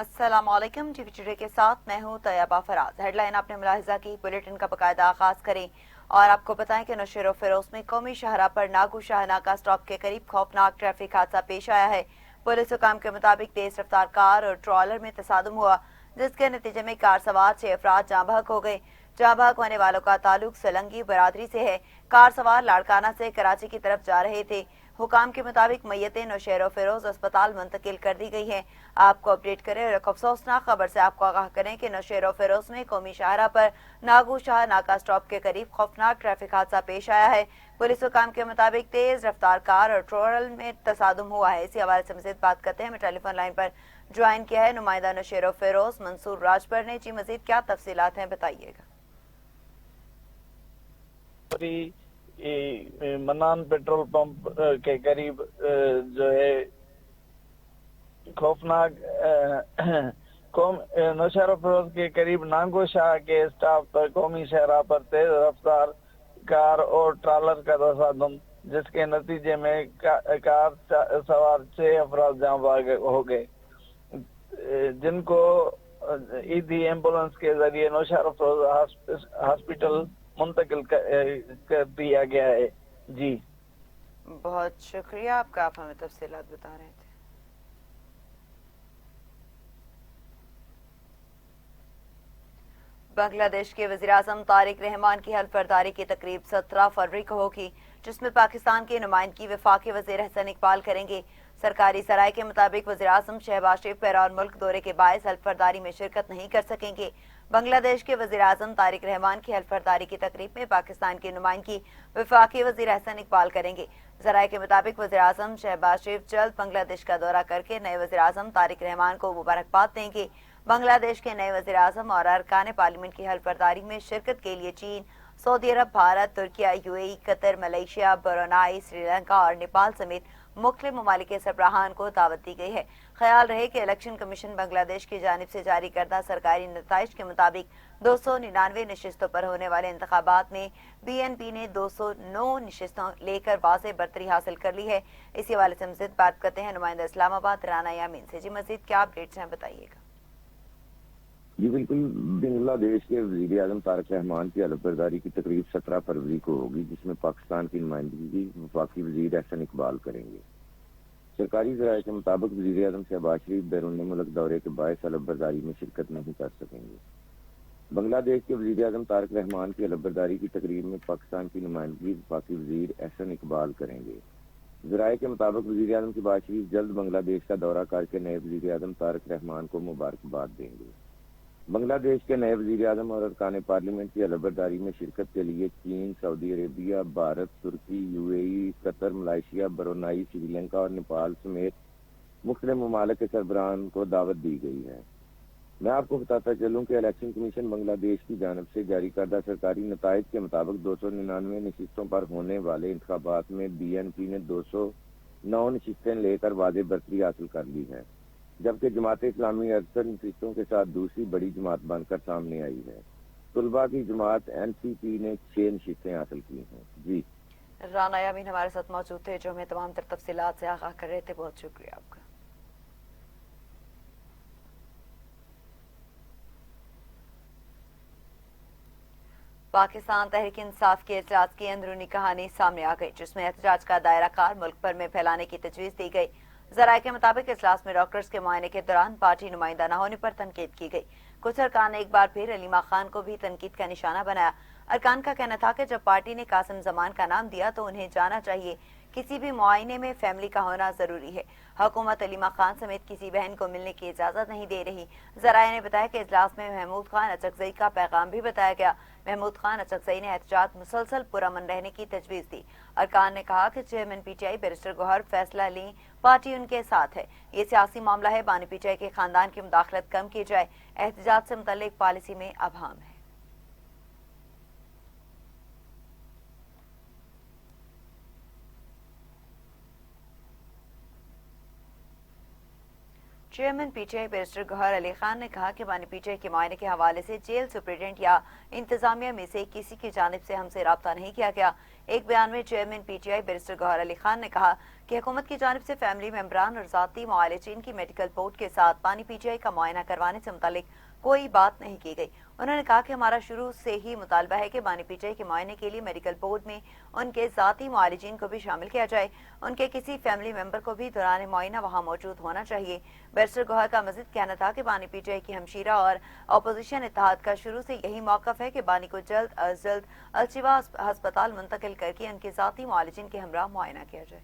अस्सलाम वालेकुम। TV today के साथ मैं हूं तैयबा फराज। हेडलाइन आपने मुलाहिजा की, बुलेटिन का बाकायदा आगाज करें और आपको बताएं कि नौशेरो फिरोज में कौमी शाहरा पर नागू शाहनाका स्टॉप के करीब खौफनाक ट्रैफिक हादसा पेश आया है। पुलिस हुकाम के मुताबिक तेज रफ्तार कार और ट्रॉलर में तसादुम हुआ, जिसके नतीजे में कार सवार 6 अफराद जाँ बहक हो गए। जाँ बहक होने वालों का ताल्लुक सलंगी बरादरी से है। कार सवार लाड़काना से कराची की तरफ जा रहे थे। हुकाम के मुताबिक मैयतें नौशेरो फिरोज अस्पताल मुंतकिल कर दी गई हैं। आपको अपडेट करें और एक अफसोसनाक खबर से आपको आगाह करें कि नौशेरो फिरोज में कौमी शाहरा पर नागू शाह नाका स्टॉप के करीब खौफनाक ट्रैफिक हादसा पेश आया है। पुलिस हुकाम के मुताबिक तेज रफ्तार कार और ट्रोल में तसादुम हुआ है। इसी हवाले से मजीद बात करते हैं। हमें टेलीफोन लाइन पर ज्वाइन किया है नुमाइंदा नौशेरो फिरोज मंसूर राजपर ने। जी मजीद क्या तफसीलात हैं, बताइएगा। मनान पेट्रोल पंप के करीब जो है खौफनाक नौशेरो फिरोज के करीब नागो शाह के स्टॉप पर कौमी शहरा पर तेज रफ्तार कार और ट्रॉलर का तसादुम, जिसके नतीजे में कार सवार 6 अफराद जाँ बहक हो गए, जिनको ईदी एम्बुलेंस के जरिए नौशेरो फिरोज हॉस्पिटल मुंतकिल कर दिया गया है। जी बहुत शुक्रिया आपका, आप हमें तफसीलात बता रहे थे। बांग्लादेश के वज़ीर-ए-आज़म तारिक रहमान की हल्फ बर्दारी की तकरीब 17 फरवरी को होगी, जिसमें पाकिस्तान की नुमाइंदगी वफाकी वज़ीर हसन इकबाल करेंगे। सरकारी सराय के मुताबिक वज़ीर-ए-आज़म शहबाज शरीफ बैरून मुल्क दौरे के बायस हल्फ बर्दारी में शिरकत नहीं कर सकेंगे। बांग्लादेश के वज़ीर-ए-आज़म तारिक रहमान की हल्फ बर्दारी की तकरीब में पाकिस्तान की नुमाइंदगी वफाकी वज़ीर हसन इकबाल करेंगे। ज़राए के मुताबिक वज़ीर-ए-आज़म शहबाज शरीफ जल्द बांग्लादेश का दौरा करके नए वज़ीर-ए-आज़म तारिक रहमान को मुबारकबाद देंगे। बांग्लादेश के नए वज़ीर-ए-आज़म और अरकान पार्लियामेंट की हल्फ बर्दारी में शिरकत के लिए चीन, सऊदी अरब, भारत, तुर्किया, UAE, Qatar, Malaysia, Brunei, Sri Lanka और नेपाल समेत मुख्तलिफ ममालिक के सरबराहान को दावत दी गई है। ख्याल रहे कि इलेक्शन कमीशन बांग्लादेश की जानिब से जारी करदा सरकारी नताइज के मुताबिक 299 नशिस्तों पर होने वाले इंतखाबात में BNP ने 209 नशिस्तों लेकर वाज़ेह बरतरी हासिल कर ली है। इसी हवाले से मज़ीद बात करते हैं नुमाइंदा इस्लामाबाद राना यामीन से। जी मज़ीद क्या अपडेट्स हैं, बताइएगा। जी बिल्कुल, बांग्लादेश के वज़ीर-ए-आज़म तारिक रहमान की हल्फ बर्दारी की तकरीब 17 फरवरी को होगी, जिसमें पाकिस्तान की नुमाइंदगी वफाकी वज़ीर हसन इकबाल करेंगे। सरकारी ज़राए के मुताबिक वज़ीर-ए-आज़म शहबाज शरीफ बैरून मुल्क दौरे के बायस हल्फ बर्दारी में शिरकत नहीं कर सकेंगे। बांग्लादेश के वज़ीर-ए-आज़म तारिक रहमान की हल्फ बर्दारी की तकरीब में पाकिस्तान की नुमाइंदगी वफाकी वज़ीर हसन इकबाल करेंगे। ज़राए के मुताबिक वज़ीर-ए-आज़म शहबाज शरीफ जल्द बांग्लादेश का दौरा करके नए वज़ीर-ए-आज़म तारिक रहमान को मुबारकबाद देंगे। बांग्लादेश के नए वज़ीर-ए-आज़म और अरकान पार्लियामेंट की हल्फ बर्दारी में शिरकत के लिए चीन, सऊदी अरेबिया, भारत, तुर्की, UAE, Qatar, Malaysia, Brunei, Sri Lanka और नेपाल समेत मुख्तलिफ ममालिक के सरबराहान को दावत दी गई है। मैं आपको बताता चलूं कि इलेक्शन कमीशन बांग्लादेश की जानिब से जारी करदा सरकारी नताइज के मुताबिक 299 नशिस्तों पर होने वाले इंतखाबात में BNP ने 209 नशिस्तें लेकर वाज़ेह बरतरी हासिल कर ली है, जबकि जमात इस्लामी 68 नशिस्तों के साथ दूसरी बड़ी जमात बनकर सामने आई है। तुलबा की जमात NCP ने 6 नशिस्तें हासिल की हैं। जी राना यामीन हमारे साथ मौजूद थे, जो हमें तमाम तर तफसीलात से आगाह कर रहे थे। बहुत शुक्रिया आपका। पाकिस्तान तहरीक इंसाफ के एहतजाज की अंदरूनी कहानी सामने आ गई, जिसमें एहतजाज का दायरा कार मुल्क भर में फैलाने की तजवीज़ दी गई। ज़राए के मुताबिक इजलास में डॉक्टर्स के मुआयने के दौरान पार्टी नुमाइंदा न होने पर तनकीद की गई। कुछ अरकान ने एक बार फिर अलीमा खान को भी तनकीद का निशाना बनाया। अरकान का कहना था कि जब पार्टी ने कासिम जमान का नाम दिया तो उन्हें जाना चाहिए। किसी भी मुआयने में फैमिली का होना जरूरी है। हुकूमत अलीमा खान समेत किसी बहन को मिलने की इजाजत नहीं दे रही। ज़राए ने बताया कि इजलास में महमूद खान अचकजई का पैगाम भी बताया गया। महमूद खान अचकजई ने एहतजाज मुसलसल पुरअमन रहने की तजवीज़ दी। अरकान ने कहा कि चेयरमैन PTI बैरिस्टर गौहर फैसला लें, पार्टी उनके साथ है। ये सियासी मामला है, बानी PTI के खानदान की मुदाखलत कम की जाए। एहतजाज से मुतल्लिक पॉलिसी में अभाम है। Chairman PTI barrister Gohar Ali Khan ने कहा कि बानी पीटीआई के मुआयने के हवाले से जेल सुप्रिटेंडेंट या इंतजामिया में से किसी की जानिब से हमसे राब्ता नहीं किया गया। एक बयान में chairman PTI barrister Gohar Ali Khan ने कहा कि हुकूमत की जानिब से फैमिली मेंबरान और जाती मुआलिजीन की मेडिकल बोर्ड के साथ बानी पीटीआई का मुआयना करवाने से मुतालिक कोई बात नहीं की गई। उन्होंने कहा कि हमारा शुरू से ही मुतालबा है कि बानी पीटीआई के मुआयने के लिए मेडिकल बोर्ड में उनके जाती मुआलिजीन को भी शामिल किया जाए। उनके किसी फैमिली मेंबर को भी दौरान मुआयना वहाँ मौजूद होना चाहिए। बैरिस्टर गौहर का मजीद कहना था कि बानी पीटीआई की हमशीरा और अपोजिशन इत्तेहाद का शुरू से यही मौक़िफ़ है कि बानी को जल्द अज जल्द अलशिफा हस्पताल मुंतकिल करके उनके जाती मुआलिजीन के हमरा मुआयना किया जाए।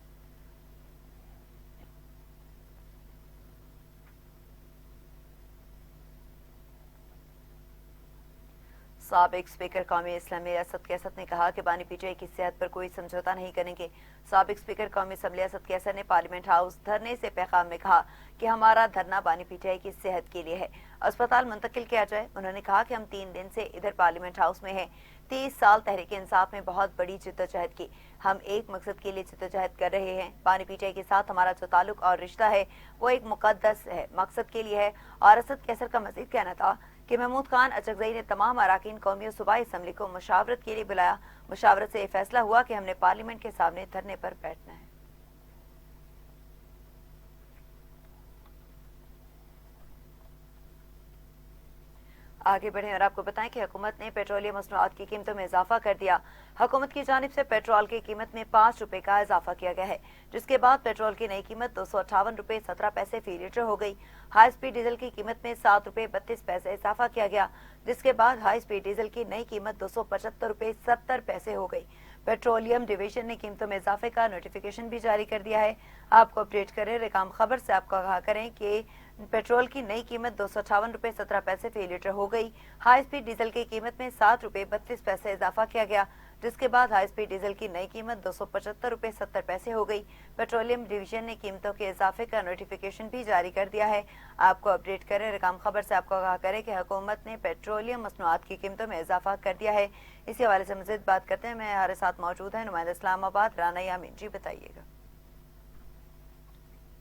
साबिक स्पीकर कौमी असम्बली असद कैसर ने कहा कि बानी पीटीआई की सेहत पर कोई समझौता नहीं करेंगे। साबिक स्पीकर कौमी असम्बली असद कैसर ने पार्लियामेंट हाउस धरने से पैगाम में कहा कि हमारा धरना बानी पीटीआई की सेहत के लिए है, अस्पताल मुंतकिल किया जाए। उन्होंने कहा कि हम 3 दिन से इधर पार्लियामेंट हाउस में हैं। 30 साल तहरीक इंसाफ में बहुत बड़ी जिद्दोजहद की, हम एक मकसद के लिए जिद्दोजहद कर रहे हैं। बानी पीटीआई के साथ हमारा जो ताल्लुक और रिश्ता है वो एक मुकद्दस है, मकसद के लिए है। और असद कैसर का मजीद कहना था कि महमूद खान अचकजई ने तमाम अराकीन कौमी और सूबाई असम्बली को मुशावरत के लिए बुलाया। मुशावरत से यह फैसला हुआ कि हमने पार्लियामेंट के सामने धरने पर बैठना है। आगे बढ़े और आपको बताएं कि हुकूमत ने पेट्रोलियम मसनूआत की कीमतों में इजाफा कर दिया। हुकूमत की जानिब से पेट्रोल की कीमत में 5 रुपए का इजाफा किया गया है, जिसके बाद पेट्रोल की नई कीमत 258 रुपए 17 पैसे फी लीटर हो गई। हाई स्पीड डीजल की कीमत में 7 रुपए 32 पैसे इजाफा किया गया, जिसके बाद हाई स्पीड डीजल की नई कीमत 275 रुपए 70 पैसे हो गई। पेट्रोलियम डिवीजन ने कीमतों में इजाफे का नोटिफिकेशन भी जारी कर दिया है। आपको अपडेट करें रिकाम खबर से आपको आगाह करें कि पेट्रोल की नई कीमत 258 रुपए 17 पैसे फी लीटर हो गई। हाई स्पीड डीजल की कीमत में 7 रुपए 32 पैसे इजाफा किया गया, जिसके बाद हाई स्पीड डीजल की नई कीमत 275 रुपए 70 पैसे हो गई। पेट्रोलियम डिवीजन ने कीमतों के इजाफे का नोटिफिकेशन भी जारी कर दिया है। आपको अपडेट करें रिकाम खबर से आपको आगाह करें कि हुकूमत ने पेट्रोलियम मसनूआत की कीमतों में इजाफा कर दिया है। इसी हवाले से मज़ीद बात करते हैं। मैं हमारे साथ मौजूद है नुमाइंदा इस्लामाबाद राना यामीन जी, बताइएगा।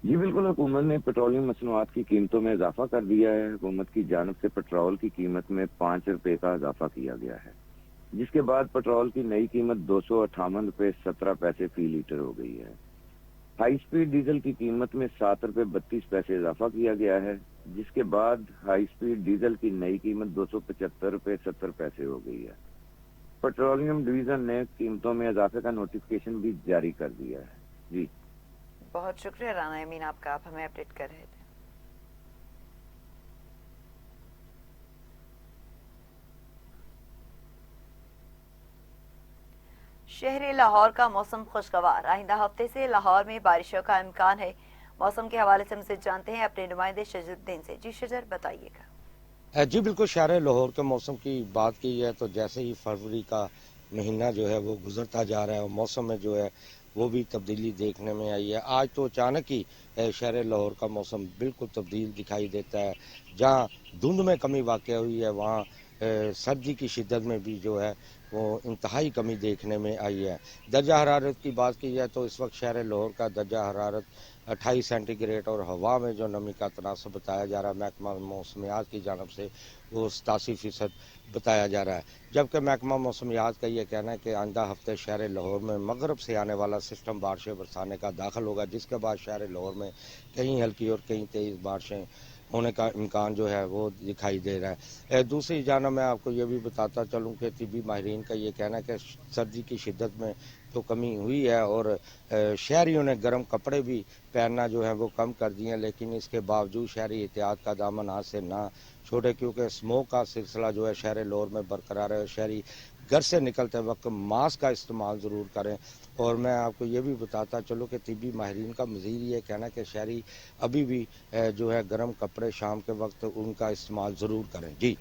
जी बिल्कुल, हुकूमत ने पेट्रोलियम मसनूआत की कीमतों में इजाफा कर दिया है। हुकूमत की जानिब से पेट्रोल की कीमत में 5 रुपए का इजाफा किया गया है, जिसके बाद पेट्रोल की नई कीमत 258 रुपए 17 पैसे फी लीटर हो गई है। हाई स्पीड डीजल की कीमत में 7 रुपए 32 पैसे इजाफा किया गया है, जिसके बाद हाई स्पीड डीजल की नई कीमत 275 रुपए 70 पैसे हो गई है। पेट्रोलियम डिवीजन ने कीमतों में इजाफे का नोटिफिकेशन भी जारी कर दिया है। जी बहुत शुक्रिया राना यामीन आपका, आप हमें अपडेट कर रहे थे। शहर लाहौर का मौसम खुशगवार, आइंदा हफ्ते से लाहौर में बारिशों का इम्कान है। मौसम के हवाले से हमसे जानते हैं अपने नुमाइंदे शजरुद्दीन से। जी शजर, बताइएगा। जी बिल्कुल, शहर लाहौर के मौसम की बात की है तो जैसे ही फरवरी का महीना जो है वो गुजरता जा रहा है और मौसम में जो है वो भी तब्दीली देखने में आई है। आज तो अचानक ही शहर लाहौर का मौसम बिल्कुल तब्दील दिखाई देता है। जहाँ धुंध में कमी वाक़ हुई है वहाँ सर्दी की शिद्दत में भी जो है वो इंतहाई कमी देखने में आई है। दर्जा हरारत की बात की जाए तो इस वक्त शहर लाहौर का दर्जा हरारत 28 सेंटीग्रेड और हवा में जो नमी का तनासब बताया जा रहा है महकमा मौसमियात की जानब से वो 87% बताया जा रहा है। जबकि महकमा मौसमियात का ये कहना है कि आइंदा हफ्ते शहर लाहौर में मगरब से आने वाला सिस्टम बारिशें बरसाने का दाखिल होगा, जिसके बाद शहर लाहौर में कहीं हल्की और कहीं तेज़ बारिशें होने का इम्कान जो है वो दिखाई दे रहा है। दूसरी जानब मैं आपको ये भी बताता चलूँ कि तिब्बी माहिरीन का ये कहना है कि सर्दी की शिद्दत में तो कमी हुई है और शहरियों ने गर्म कपड़े भी पहनना जो है वो कम कर दिए हैं, लेकिन इसके बावजूद शहरी एहतियात का दामन हाथ से ना छोड़े, क्योंकि स्मोक का सिलसिला जो है शहर लाहौर में बरकरार है। शहरी घर से निकलते वक्त मास्क का इस्तेमाल ज़रूर करें। और मैं आपको ये भी बताता चलूँ कि तिब्बी माहिरीन का मज़ीद ये कहना है कि शहरी अभी भी जो है गर्म कपड़े शाम के वक्त उनका इस्तेमाल ज़रूर करें। जी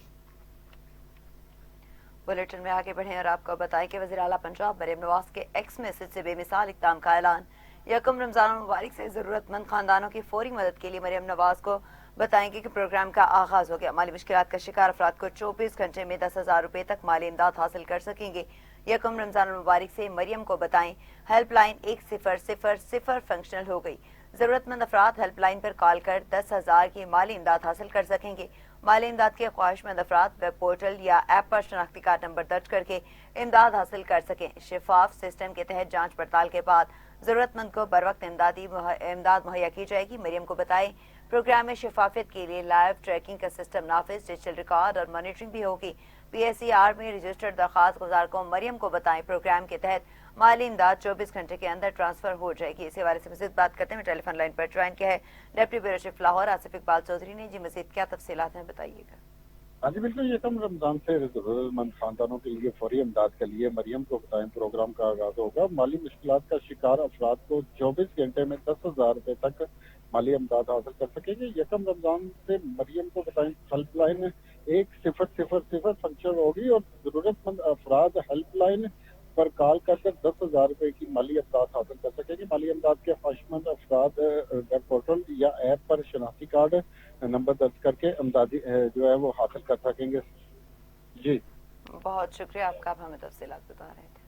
बुलेटिन में आगे बढ़ें और आपको बताएं कि वज़ीर आला पंजाब मरियम नवाज के एक्स मैसेज से बेमिसाल इक़दाम का ऐलान। यकम रमज़ान मुबारक से ज़रूरतमंद खानदानों की फौरी मदद के लिए मरियम नवाज को बताएंगे कि प्रोग्राम का आगाज हो गया। माली मुश्किलात का शिकार अफराद को 24 घंटे में 10,000 रुपए तक माली इमदाद हासिल कर सकेंगे। यकम रमजान मुबारक से मरियम को बताएं हेल्पलाइन 1000 फंक्शनल हो गई। ضرورت مند افراد ہیلپ لائن پر کال کر 10,000 کی مالی امداد حاصل کر سکیں گے۔ مالی امداد کے خواہش مند افراد ویب پورٹل یا ایپ پر شناختی کارڈ نمبر درج کر کے امداد حاصل کر سکیں۔ شفاف سسٹم کے تحت جانچ پڑتال کے بعد ضرورت مند کو بروقت امداد مہیا کی جائے گی۔ مریم کو بتائیں پروگرام میں شفافیت کے لیے لائیو ٹریکنگ کا سسٹم نافذ، ڈیجیٹل ریکارڈ اور مانیٹرنگ بھی ہوگی۔ پی ایس سی آر میں رجسٹرڈ درخواست گزار کو مریم کو بتائیں پروگرام کے تحت مالی امداد 24 گھنٹے کے اندر ٹرانسفر ہو جائے گی۔ اسی حوالے سے مزید بات کرتے ہیں ٹیلی فون لائن پر جوائن کیا ہے deputy bureau chief Lahore Asif Iqbal Chaudhry نے۔ جی مزید کیا تفصیلات ہیں بتائیے گا۔ ہاں جی بالکل، یکم رمضان سے ضرورت مند خاندانوں کے لیے فوری امداد کے لیے مریم کو بتائیں پروگرام کا آغاز ہوگا۔ مالی مشکلات کا شکار افراد کو 24 گھنٹے میں 10,000 روپے تک مالی امداد حاصل کر سکیں گے۔ یکم رمضان سے مریم کو بتائیں ہیلپ لائن 1000 فنکشن ہوگی اور ضرورت مند افراد ہیلپ لائن پر کال کر 10,000 روپے کی مالی امداد حاصل کر سکیں گے۔ مالی امداد کے خواہش مند افراد ویب پورٹل یا ایپ پر شناختی کارڈ نمبر درج کر کے امدادی جو ہے وہ حاصل کر سکیں گے۔ جی بہت شکریہ آپ کا، آپ ہمیں تفصیلات بتا رہے تھے۔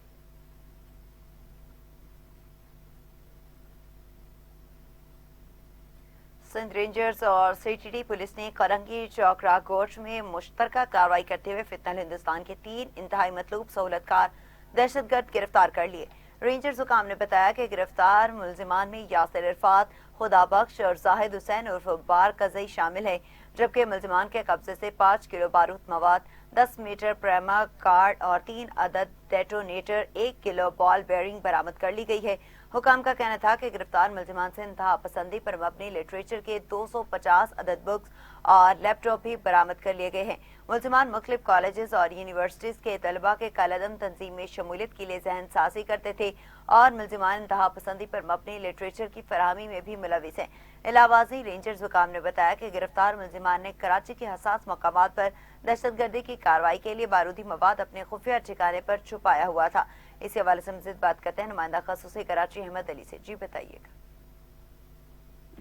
سندھ رینجرز اور سی ٹی ڈی پولیس نے کرنگی چوکرا گوش میں مشترکہ کارروائی کرتے ہوئے فتنہ ہندوستان کے 3 انتہائی مطلوب سہولت کار دہشت گرد گرفتار کر لیے۔ رینجرز حکام نے بتایا کہ گرفتار ملزمان میں یاسر عرفات، خدا بخش اور زاہد حسین عرف بار کزئی شامل ہیں، جبکہ ملزمان کے قبضے سے 5 کلو بارود مواد، 10 میٹر پریما کارڈ اور 3 عدد ڈیٹونیٹر، 1 کلو بال بیئرنگ برآمد کر لی گئی ہے۔ حکام کا کہنا تھا کہ گرفتار ملزمان سے انتہا پسندی پر مبنی لٹریچر کے 250 عدد بکس اور لیپ ٹاپ بھی برآمد کر لیے گئے ہیں۔ ملزمان مختلف کالجز اور یونیورسٹیز کے طلباء کے کالعدم تنظیم میں شمولیت کے لیے ذہن سازی کرتے تھے اور ملزمان انتہا پسندی پر مبنی لٹریچر کی فراہمی میں بھی ملوث ہیں۔ علاوہ ازیں رینجرز حکام نے بتایا کہ گرفتار ملزمان نے کراچی کے حساس مقامات پر دہشت گردی کی کارروائی کے لیے بارودی مواد اپنے خفیہ ٹھکانے پر چھپایا ہوا تھا۔ اس حوالے سے مزید بات کرتے ہیں نمائندہ خصوصی کراچی احمد علی سے۔ جی بتائیے گا۔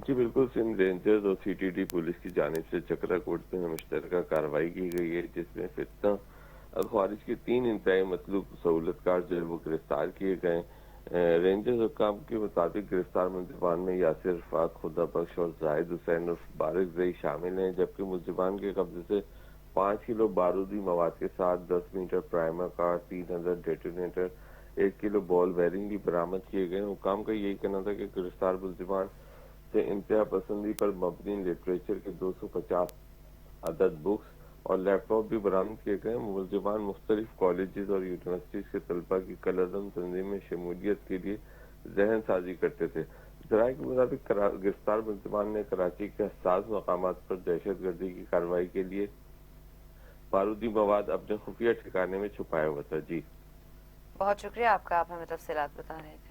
جی بالکل، سندھ رینجرز اور سی ٹی ڈی پولیس کی جانب سے چکرا کوٹ میں مشترکہ کارروائی کی گئی ہے، جس میں فتنہ خارج کے 3 انتہائی مطلوب سہولت کار جو ہے وہ گرفتار کیے گئے۔ رینجرز حکام کے مطابق گرفتار ملزمان میں یاسر عرفات، خدا بخش اور زاہد حسین عرف بارک زئی شامل ہیں، جبکہ ملزمان کے قبضے سے 5 کلو بارودی مواد کے ساتھ 10 میٹر پرائمر کارڈ، 3 عدد ڈیٹونیٹر، 1 کلو بال بیئرنگ بھی برآمد کیے گئے۔ حکام کا یہی کہنا تھا کہ گرفتار ملزمان سے انتہا پسندی پر مبنی لٹریچر کے 250 عدد بکس اور لیپ ٹاپ بھی برآمد کیے گئے۔ ملزمان مختلف کالجز اور یونیورسٹیز کے طلباء کی کالعدم تنظیم میں شمولیت کے لیے ذہن سازی کرتے تھے۔ ذرائع کے مطابق گرفتار ملزمان نے کراچی کے حساس مقامات پر دہشت گردی کی کارروائی کے لیے بارودی مواد اپنے خفیہ ٹھکانے میں چھپایا ہوا تھا۔ جی بہت شکریہ آپ کا، آپ ہمیں تفصیلات بتا رہے تھے۔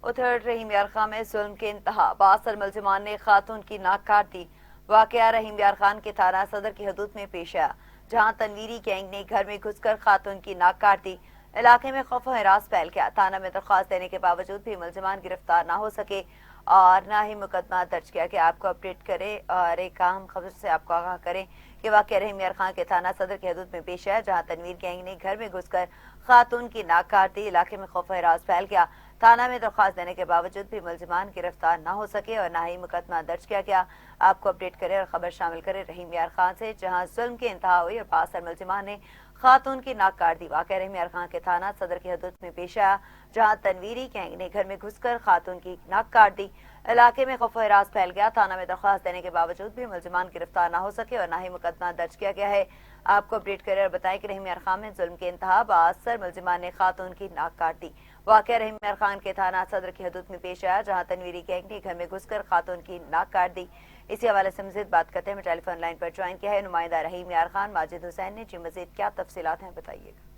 ادھر رحیم یار خان میں ظلم کے انتہا، 62 ملزمان نے خاتون کی ناک کاٹ دی۔ واقعہ رحیم یار خان کے تھانہ صدر کی حدود میں پیش آیا، جہاں تنویری گینگ نے گھر میں گھس کر خاتون کی ناک کاٹ دی۔ علاقے میں خوف و ہراس پھیل گیا۔ تھانہ میں درخواست دینے کے باوجود بھی ملزمان گرفتار نہ ہو سکے اور نہ ہی مقدمہ درج کیا کہ آپ کو اپڈیٹ کرے اور ایک اہم خبر سے آپ کو آگاہ کریں کہ واقعہ رحیم یار خان کے تھانہ صدر کی حدود میں پیش آیا، جہاں تنویر گینگ نے گھر میں گھس کر خاتون کی ناک کاٹ دی۔ علاقے میں خوف و ہراس پھیل گیا۔ تھانہ میں درخواست دینے کے باوجود بھی ملزمان گرفتار نہ ہو سکے اور نہ ہی مقدمہ درج کیا گیا۔ آپ کو اپڈیٹ کرے اور خبر شامل کرے رحیم یار خان سے، جہاں ظلم کی انتہا ہوئی اور 62 ملزمان نے خاتون کی ناک کاٹ دی۔ واقعہ رحیم یار خان کے تھانہ صدر کی حدود میں پیش آیا، جہاں تنویری گینگ نے گھر میں گھس کر خاتون کی ناک کاٹ دی۔ علاقے میں خوف و ہراس پھیل گیا۔ تھانہ میں درخواست دینے کے باوجود بھی ملزمان گرفتار نہ ہو سکے اور نہ ہی مقدمہ درج کیا گیا ہے۔ آپ کو اپڈیٹ کرے اور بتائیں کہ رحیم یار خان میں ظلم کے انتہا، 62 ملزمان نے خاتون کی ناک کاٹ دی۔ واقعہ رحیم یار خان کے تھانہ صدر کی حدود میں پیش آیا، جہاں تنویری گینگ نے گھر میں گھس کر خاتون کی ناک کاٹ دی۔ اسی حوالے سے مزید بات کرتے ہیں ٹیلی فون لائن پر جوائن کیا ہے نمائندہ رحیم یار خان ماجد حسین نے۔ جی مزید کیا تفصیلات ہیں بتائیے گا۔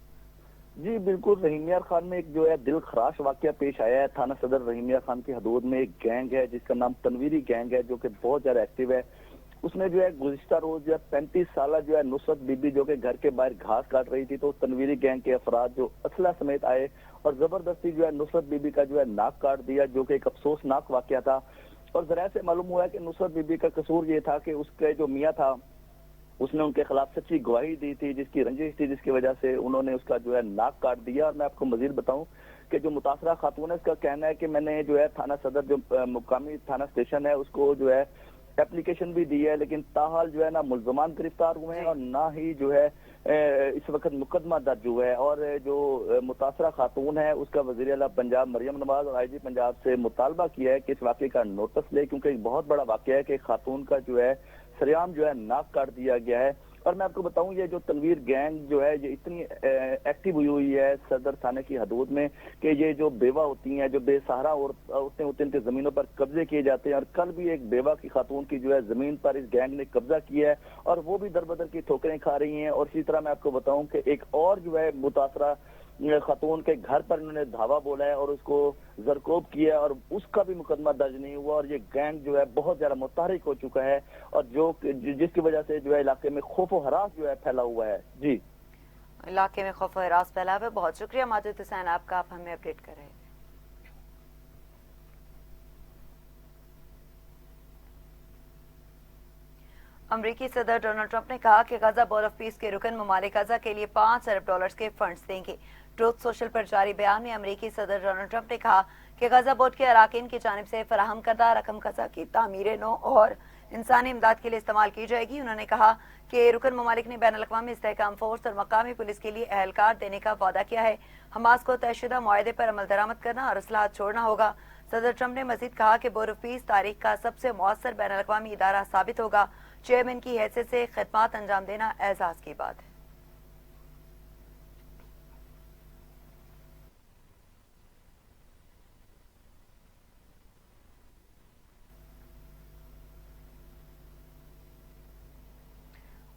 جی بالکل، رحیم یار خان میں ایک جو ہے دل خراش واقعہ پیش آیا ہے۔ تھانہ صدر رحیم یار خان کی حدود میں ایک گینگ ہے جس کا نام تنویری گینگ ہے، جو کہ بہت زیادہ ایکٹیو ہے۔ اس نے جو ہے گزشتہ روز جو ہے 35 سالہ جو ہے نصرت بی بی جو کہ گھر کے باہر گھاس کاٹ رہی تھی، تو تنویری گینگ کے افراد جو اسلحہ سمیت آئے اور زبردستی جو ہے نصرت بی بی کا جو ہے ناک کاٹ دیا، جو کہ ایک افسوسناک واقعہ تھا۔ اور ذرائع سے معلوم ہوا ہے کہ نصرت بی بی کا قصور یہ تھا کہ اس کے جو میاں تھا اس نے ان کے خلاف سچی گواہی دی تھی، جس کی رنجش تھی، جس کی وجہ سے انہوں نے اس کا جو ہے ناک کاٹ دیا. اور میں آپ کو مزید بتاؤں کہ جو متاثرہ خاتون ہے اس کا کہنا ہے کہ میں نے جو ہے تھانہ صدر جو مقامی تھانہ اسٹیشن ہے اس کو جو ہے اپلیکیشن بھی دی ہے، لیکن تاحال جو ہے نہ ملزمان گرفتار ہوئے ہیں اور نہ ہی جو ہے اس وقت مقدمہ درج ہوا ہے. اور جو متاثرہ خاتون ہے اس کا وزیر اعلیٰ پنجاب مریم نواز اور آئی جی پنجاب سے مطالبہ کیا ہے کہ اس واقعے کا نوٹس لے، کیونکہ ایک بہت بڑا واقعہ ہے کہ خاتون کا جو ہے سریعام جو ہے ناک کاٹ دیا گیا ہے. اور میں آپ کو بتاؤں یہ جو تنویر گینگ جو ہے یہ اتنی ایکٹیو ہوئی ہے صدر تھانے کی حدود میں کہ یہ جو بیوہ ہوتی ہیں، جو بے سہارا عورتیں ہوتی ہیں، ان کے زمینوں پر قبضے کیے جاتے ہیں. اور کل بھی ایک بیوہ کی خاتون کی جو ہے زمین پر اس گینگ نے قبضہ کیا ہے اور وہ بھی در بدر کی ٹھوکریں کھا رہی ہیں. اور اسی طرح میں آپ کو بتاؤں کہ ایک اور جو ہے متاثرہ خاتون کے گھر پر انہوں نے دھاوا بولا ہے اور اس کو زرکوب کیا ہے اور اس کا بھی مقدمہ درج نہیں ہوا. اور یہ گینگ جو ہے بہت زیادہ متحرک ہو چکا ہے اور جس کی وجہ سے جو ہے علاقے میں خوف و ہراس جو ہے پھیلا ہوا ہے. جی علاقے میں خوف و ہراس پھیلا ہوا ہے. بہت شکریہ ماجد حسین آپ کا، آپ ہمیں اپڈیٹ کر رہے ہیں. امریکی صدر ڈونلڈ ٹرمپ نے کہا کہ غزہ بال آف پیس کے رکن ممالک غزہ کے لیے $5 ارب کے فنڈز دیں گے. ٹروتھ سوشل پر جاری بیان میں امریکی صدر ڈونلڈ ٹرمپ نے کہا کہ غزہ بورڈ کے اراکین کی جانب سے فراہم کردہ رقم غزہ کی تعمیر نو اور انسانی امداد کے لیے استعمال کی جائے گی. انہوں نے کہا کہ رکن ممالک نے بین الاقوامی استحکام فورس اور مقامی پولیس کے لیے اہلکار دینے کا وعدہ کیا ہے. حماس کو طے شدہ معاہدے پر عمل درآمد کرنا اور اصلاحات چھوڑنا ہوگا. صدر ٹرمپ نے مزید کہا کہ بورڈ آف پیس تاریخ کا سب سے مؤثر بین الاقوامی ادارہ ثابت ہوگا. چیئرمین کی حیثیت سے خدمات انجام دینا اعزاز کی بات ہے.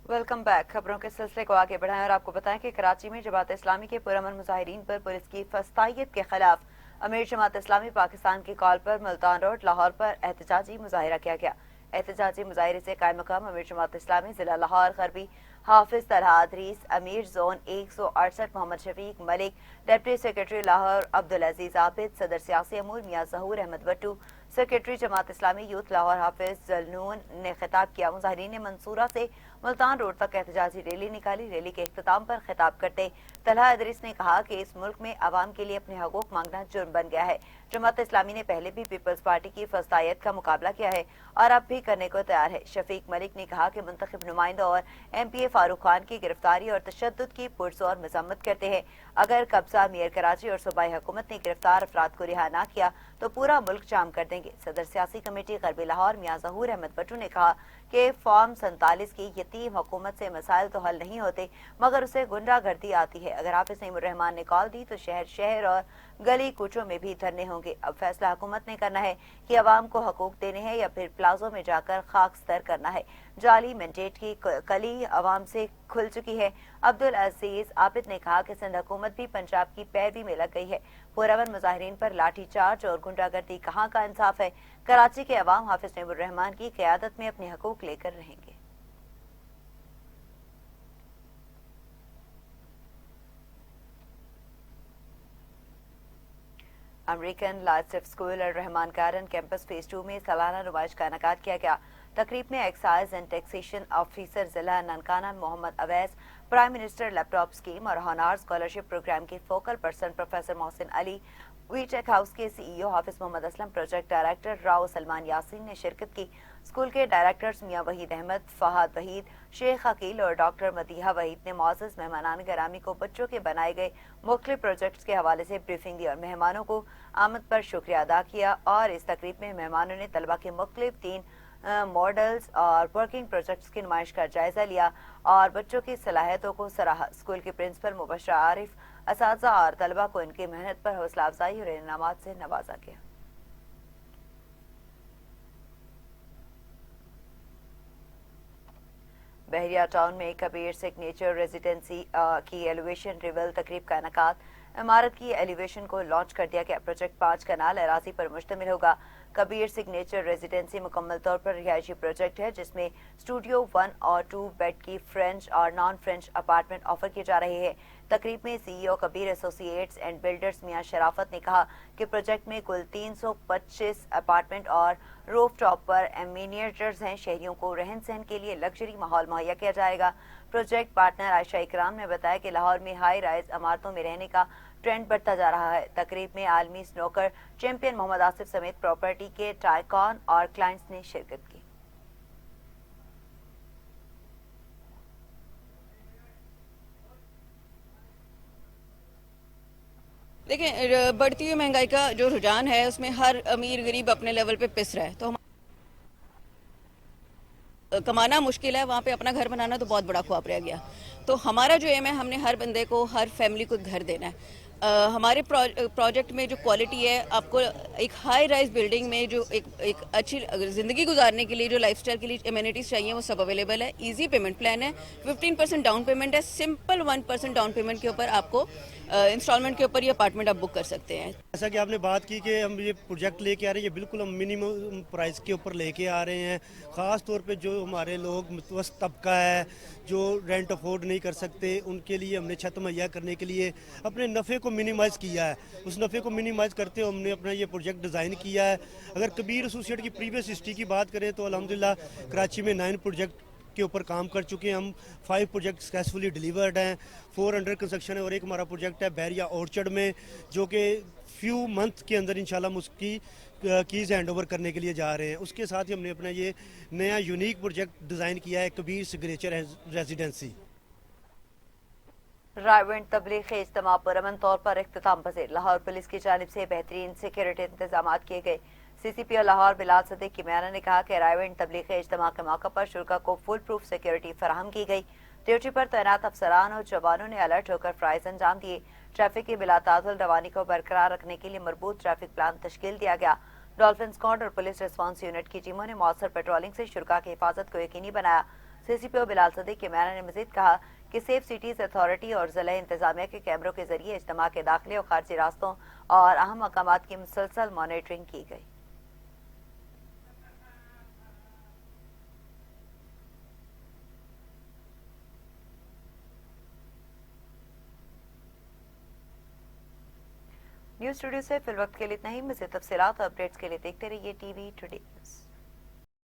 Welcome back. خبروں کے سلسلے کو آگے بڑھائیں اور آپ کو بتائیں کہ کراچی میں جماعت اسلامی کے پرامن مظاہرین پر پولیس کی فسطائیت کے خلاف امیر جماعت اسلامی پاکستان کی کال پر ملتان روڈ لاہور پر احتجاجی مظاہرہ کیا گیا. احتجاجی مظاہرے سے قائم مقام امیر جماعت اسلامی ضلع لاہور غربی حافظ طلحہ ادریس، امیر زون 168 محمد شفیق ملک، ڈپٹی سیکرٹری لاہور عبدالعزیز عابد، صدر سیاسی امور میاں ظہور احمد بٹو، سیکرٹری جماعت اسلامی یوتھ لاہور حافظ ذلنون نے خطاب کیا. مظاہرین نے منصورہ سے ملتان روڈ تک احتجاجی ریلی نکالی. ریلی کے اختتام پر خطاب کرتے طلحہ ادریس نے کہا کہ اس ملک میں عوام کے لیے اپنے حقوق مانگنا جرم بن گیا ہے. جماعت اسلامی نے پہلے بھی پیپلز پارٹی کی فسطائیت کا مقابلہ کیا ہے اور اب بھی کرنے کو تیار ہے. شفیق ملک نے کہا کہ منتخب نمائندہ اور ایم پی اے فاروق خان کی گرفتاری اور تشدد کی پرزور مذمت کرتے ہیں. اگر قبضہ میئر کراچی اور صوبائی حکومت نے گرفتار افراد کو رہا نہ کیا تو پورا ملک جام کر دیں گے. صدر سیاسی کمیٹی غربی لاہور میاں ظہور احمد بٹو نے کہا کہ فارم 47 کی یتیم حکومت سے مسائل تو حل نہیں ہوتے مگر اسے گنڈا گردی آتی ہے. اگر حافظ نعیم الرحمان نے کال دی تو شہر اور گلی کوچوں میں بھی دھرنے ہوں گے. اب فیصلہ حکومت نے کرنا ہے کہ عوام کو حقوق دینے ہیں یا پھر پلازوں میں جا کر خاک ستر کرنا ہے. جعلی مینڈیٹ کی کلی عوام سے کھل چکی ہے. عبدالعزیز عابد نے کہا کہ سندھ حکومت بھی پنجاب کی پیروی میں لگ گئی ہے. پرامن مظاہرین پر لاٹھی چارج اور گنڈا گردی کہاں کا انصاف ہے. کراچی کے عوام حافظ نعیم الرحمان کی قیادت میں اپنے حقوق لے کر رہیں گے. امریکن لائٹسف اسکول الرحمان گارڈن کیمپس فیز 2 میں سالانہ نمائش کا انعقاد کیا گیا. تقریب میں ایکسائز اینڈ ٹیکسیشن آفیسر ضلع ننکانہ محمد اویس، پرائم منسٹر لیپ ٹاپ اسکیم اور ہونار اسکالرشپ پروگرام کے فوکل پرسن پروفیسر محسن علی، وی ٹیک ہاؤس کے سی ای او حافظ محمد اسلم، پروجیکٹ ڈائریکٹر راؤ سلمان یاسین نے شرکت کی. اسکول کے ڈائریکٹرز میاں وحید احمد، فہد وحید، شیخ عقیل اور ڈاکٹر مدیحہ وحید نے معزز مہمانان گرامی کو بچوں کے بنائے گئے مختلف پروجیکٹس کے حوالے سے بریفنگ دی اور مہمانوں کو آمد پر شکریہ ادا کیا. اور اس تقریب میں مہمانوں نے طلبہ کے مختلف 3 ماڈلز اور ورکنگ پروجیکٹس کی نمائش کا جائزہ لیا اور بچوں کی صلاحیتوں کو سراہا. اسکول کے پرنسپل مبشرہ عارف اساتذہ اور طلبہ کو ان کی محنت پر حوصلہ افزائی اور انعامات سے نوازا گیا. بحریہ ٹاؤن میں کبیر سگنیچر ریزیڈنسی کی ایلیویشن ریول تقریب کا انعقاد. इमारत की एलिवेशन को लॉन्च कर दिया गया। प्रोजेक्ट 5 कनाल अराजी पर मुश्तमिल होगा। कबीर सिग्नेचर रेजिडेंसी मुकम्मल तौर पर रिहायशी प्रोजेक्ट है, जिसमें स्टूडियो 1 और 2 बेड की फ्रेंच और नॉन फ्रेंच अपार्टमेंट ऑफर किए जा रहे हैं। तकरीब में CEO Kabir associates and builders मियां शराफत ने कहा कि प्रोजेक्ट में कुल 325 अपार्टमेंट और रूफ टॉप पर एमिनिएचर्स हैं। शहरियों को रहन सहन के लिए लग्जरी माहौल मुहैया किया जाएगा। प्रोजेक्ट पार्टनर आयशा इकराम ने बताया कि लाहौर में हाई राइज इमारतों में रहने का ट्रेंड बढ़ता जा रहा है। तकरीब में आलमी स्नोकर चैंपियन मोहम्मद आसिफ समेत प्रॉपर्टी के टाइकॉन और क्लाइंट्स ने शिरकत की। देखें, बढ़ती हुई महंगाई का जो रुझान है उसमें हर अमीर गरीब अपने लेवल पे पिस रहा है, तो कमाना मुश्किल है, वहाँ पे अपना घर बनाना तो बहुत बड़ा ख्वाब रह गया। तो हमारा जो एम है, हमने हर बंदे को, हर फैमिली को घर देना है। हमारे प्रोजेक्ट में जो क्वालिटी है, आपको एक हाई राइज बिल्डिंग में जो एक अच्छी ज़िंदगी गुजारने के लिए जो लाइफस्टाइल के लिए एमिनिटीज़ चाहिए वो सब अवेलेबल है। इजी पेमेंट प्लान है, 15% डाउन पेमेंट है, सिंपल 1% डाउन पेमेंट के ऊपर आपको इंस्टॉलमेंट के ऊपर ये अपार्टमेंट आप बुक कर सकते हैं। जैसा कि आपने बात की कि हम ये प्रोजेक्ट लेके आ रहे हैं, ये बिल्कुल हम मिनिमम प्राइस के ऊपर लेके आ रहे हैं। ख़ास तौर पे जो हमारे लोग मुतवस्त तबका है, जो रेंट अफोर्ड नहीं कर सकते, उनके लिए हमने छत मुहैया करने के लिए अपने नफ़े को मिनिमाइज़ किया है। उस नफ़े को मिनिमाइज़ करते हुए हमने अपना ये प्रोजेक्ट डिज़ाइन किया है। अगर कबीर एसोसिएट की प्रीवियस हिस्ट्री की बात करें तो अल्हम्दुलिल्लाह कराची में 9 प्रोजेक्ट के ऊपर काम कर चुके हैं हम। 5 प्रोजेक्ट सक्सेसफुली डिलीवर्ड हैं, 4 अंडर कंस्ट्रक्शन है और एक हमारा प्रोजेक्ट है बैरिया ऑर्चर्ड में, जो कि फ्यू मंथ के अंदर इंशाल्लाह हम उसकी कीज़ हैंड ओवर करने के लिए जा रहे हैं। उसके साथ ही हमने अपना ये नया यूनिक प्रोजेक्ट डिज़ाइन किया है, कबीर सिग्नेचर रेजिडेंसी। रायविंड तबलीग इज्तिमा पर अमन तौर पर इख्तिताम पजीर। लाहौर पुलिस की जानिब से बेहतरीन सिक्योरिटी इंतजाम किए गए। CCPO लाहौर बिलाल सदीक किमियाना ने कहा कि रायविंड तबलीग इज्तिमा के मौके पर शुरा को फुल प्रूफ सिक्योरिटी फराहम की गई। ड्यूटी पर तैनात अफसरान और जवानों ने अलर्ट होकर फ्राइज अंजाम दिए। ट्रैफिक की बिलाताजुल रवानी को बरकरार रखने के लिए मरबूत ट्रैफिक प्लान तश्कील दिया गया। डॉल्फिन स्क्वाड और पुलिस रिस्पांस यूनिट की टीमों ने मौसर पेट्रोलिंग से शुरा की हिफाजत को यकीनी बनाया। CCPO बिलाल सदीक किमियाना ने मजीद कहा कि सेफ सिटीज अथॉरिटी और जिला इंतजामिया के कैमरों के जरिए इज्तिमा के दाखिले और खारजी रास्तों और अहम मकामात की मुसलसल मॉनिटरिंग की गई। न्यूज़ स्टूडियो से फिल वक्त के लिए इतना ही। मज़ीद तफसीलात और अपडेट्स के लिए देखते रहिए TV टुडे न्यूज़।